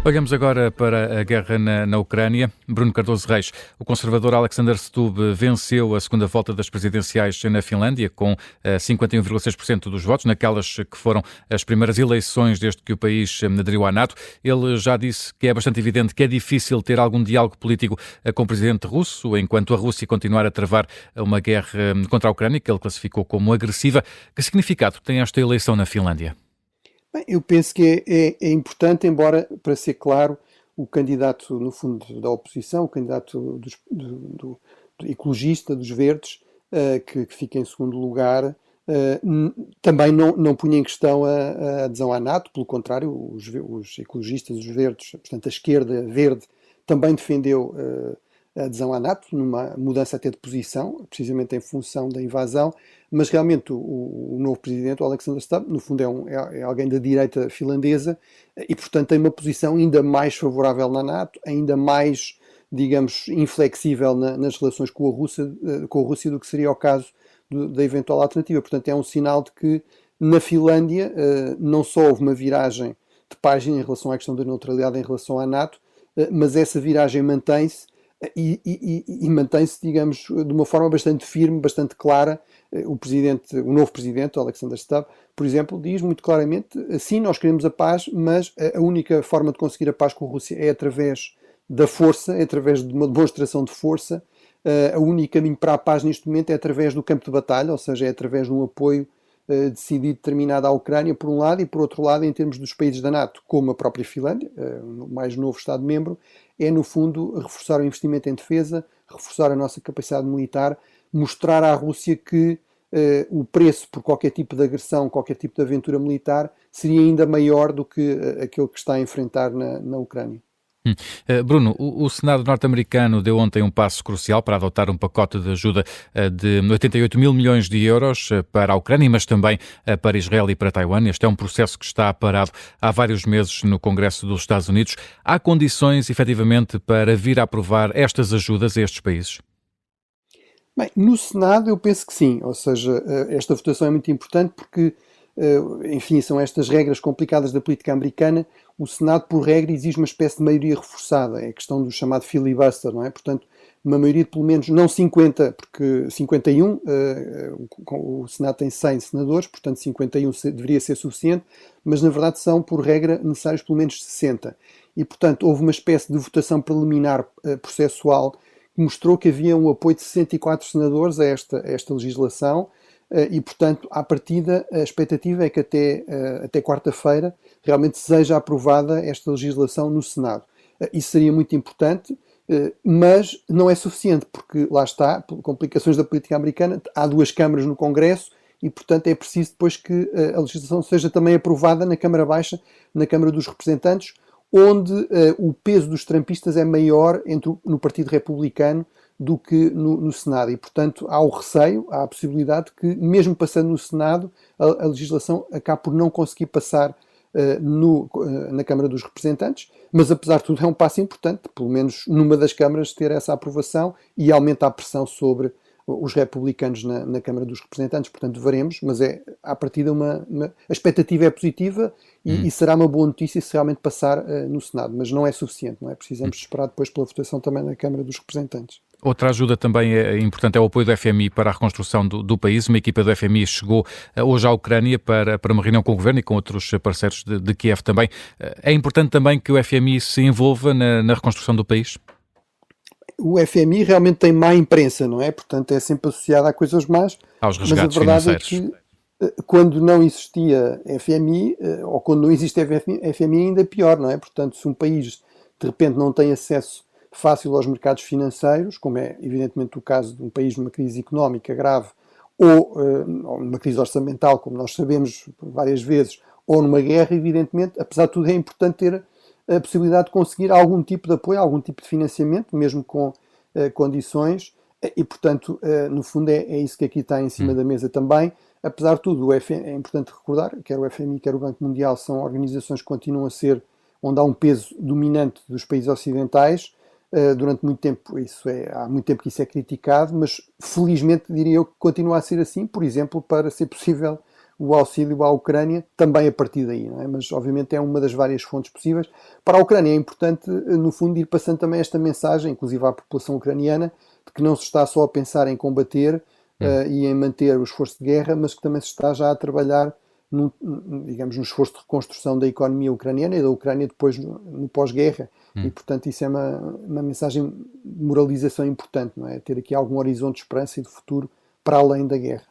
Olhamos agora para a guerra na Ucrânia. Bruno Cardoso Reis, o conservador Alexander Stubb venceu a segunda volta das presidenciais na Finlândia com 51,6% dos votos, naquelas que foram as primeiras eleições desde que o país aderiu à NATO. Ele já disse que é bastante evidente que é difícil ter algum diálogo político com o presidente russo, enquanto a Rússia continuar a travar uma guerra contra a Ucrânia, que ele classificou como agressiva. Que significado tem esta eleição na Finlândia? Bem, eu penso que é importante, embora, para ser claro, o candidato, no fundo, da oposição, o candidato do ecologista, dos verdes, que fica em segundo lugar, também não punha em questão a adesão à NATO, pelo contrário, os ecologistas, os verdes, portanto a esquerda verde, também defendeu a adesão à NATO, numa mudança até de posição, precisamente em função da invasão, mas realmente o novo presidente, o Alexander Stubb, no fundo é alguém da direita finlandesa e, portanto, tem uma posição ainda mais favorável na NATO, ainda mais, digamos, inflexível nas relações com a Rússia do que seria o caso da eventual alternativa. Portanto, é um sinal de que na Finlândia não só houve uma viragem de página em relação à questão da neutralidade em relação à NATO, mas essa viragem mantém-se e mantém-se, digamos, de uma forma bastante firme, bastante clara. O novo presidente, Alexander Stubb, por exemplo, diz muito claramente, sim, nós queremos a paz, mas a única forma de conseguir a paz com a Rússia é através da força, é através de uma demonstração de força. O único caminho para a paz neste momento é através do campo de batalha, ou seja, é através de um apoio decidido determinado à Ucrânia, por um lado, e por outro lado, em termos dos países da NATO, como a própria Finlândia, o mais novo Estado-membro, é, no fundo, reforçar o investimento em defesa, reforçar a nossa capacidade militar, mostrar à Rússia que o preço por qualquer tipo de agressão, qualquer tipo de aventura militar, seria ainda maior do que aquele que está a enfrentar na Ucrânia. Bruno, o Senado norte-americano deu ontem um passo crucial para adotar um pacote de ajuda de 88 mil milhões de euros para a Ucrânia, mas também para Israel e para Taiwan. Este é um processo que está parado há vários meses no Congresso dos Estados Unidos. Há condições, efetivamente, para vir a aprovar estas ajudas a estes países? Bem, no Senado eu penso que sim, ou seja, esta votação é muito importante porque, enfim, são estas regras complicadas da política americana. O Senado, por regra, exige uma espécie de maioria reforçada, é a questão do chamado filibuster, não é? Portanto, uma maioria de pelo menos, não 50, porque 51, o Senado tem 100 senadores, portanto 51 deveria ser suficiente, mas na verdade são, por regra, necessários pelo menos 60. E, portanto, houve uma espécie de votação preliminar processual que mostrou que havia um apoio de 64 senadores a esta legislação e, portanto, à partida, a expectativa é que até quarta-feira realmente seja aprovada esta legislação no Senado. Isso seria muito importante, mas não é suficiente, porque lá está, por complicações da política americana, há duas câmaras no Congresso e, portanto, é preciso depois que a legislação seja também aprovada na Câmara Baixa, na Câmara dos Representantes, onde o peso dos trumpistas é maior no Partido Republicano do que no Senado. E, portanto, há o receio, há a possibilidade de que, mesmo passando no Senado, a legislação acabe por não conseguir passar na Câmara dos Representantes, mas, apesar de tudo, é um passo importante, pelo menos numa das câmaras, ter essa aprovação e aumenta a pressão sobre os republicanos na Câmara dos Representantes. Portanto, veremos, mas à partida a expectativa é positiva e será uma boa notícia se realmente passar no Senado, mas não é suficiente, não é? Precisamos esperar depois pela votação também na Câmara dos Representantes. Outra ajuda também importante é o apoio do FMI para a reconstrução do país. Uma equipa do FMI chegou hoje à Ucrânia para uma reunião com o Governo e com outros parceiros de Kiev também. É importante também que o FMI se envolva na reconstrução do país? O FMI realmente tem má imprensa, não é? Portanto, é sempre associado a coisas más. Aos Mas a resgates verdade financeiros. é que quando não existia FMI, ou quando não existe FMI ainda pior, não é? Portanto, se um país de repente não tem acesso fácil aos mercados financeiros, como é evidentemente o caso de um país numa crise económica grave, ou numa crise orçamental, como nós sabemos várias vezes, ou numa guerra, evidentemente, apesar de tudo é importante ter a possibilidade de conseguir algum tipo de apoio, algum tipo de financiamento, mesmo com condições, e portanto, no fundo é isso que aqui está em cima da mesa também. Apesar de tudo, é importante recordar, quer o FMI, quer o Banco Mundial, são organizações que continuam a ser, onde há um peso dominante dos países ocidentais. Durante muito tempo, há muito tempo que isso é criticado, mas felizmente diria eu que continua a ser assim, por exemplo, para ser possível o auxílio à Ucrânia também a partir daí, não é? Mas obviamente é uma das várias fontes possíveis. Para a Ucrânia é importante, no fundo, ir passando também esta mensagem, inclusive à população ucraniana, de que não se está só a pensar em combater e em manter o esforço de guerra, mas que também se está já a trabalhar digamos, no esforço de reconstrução da economia ucraniana e da Ucrânia depois no pós-guerra. E, portanto, isso é uma mensagem de moralização importante, não é? Ter aqui algum horizonte de esperança e de futuro para além da guerra.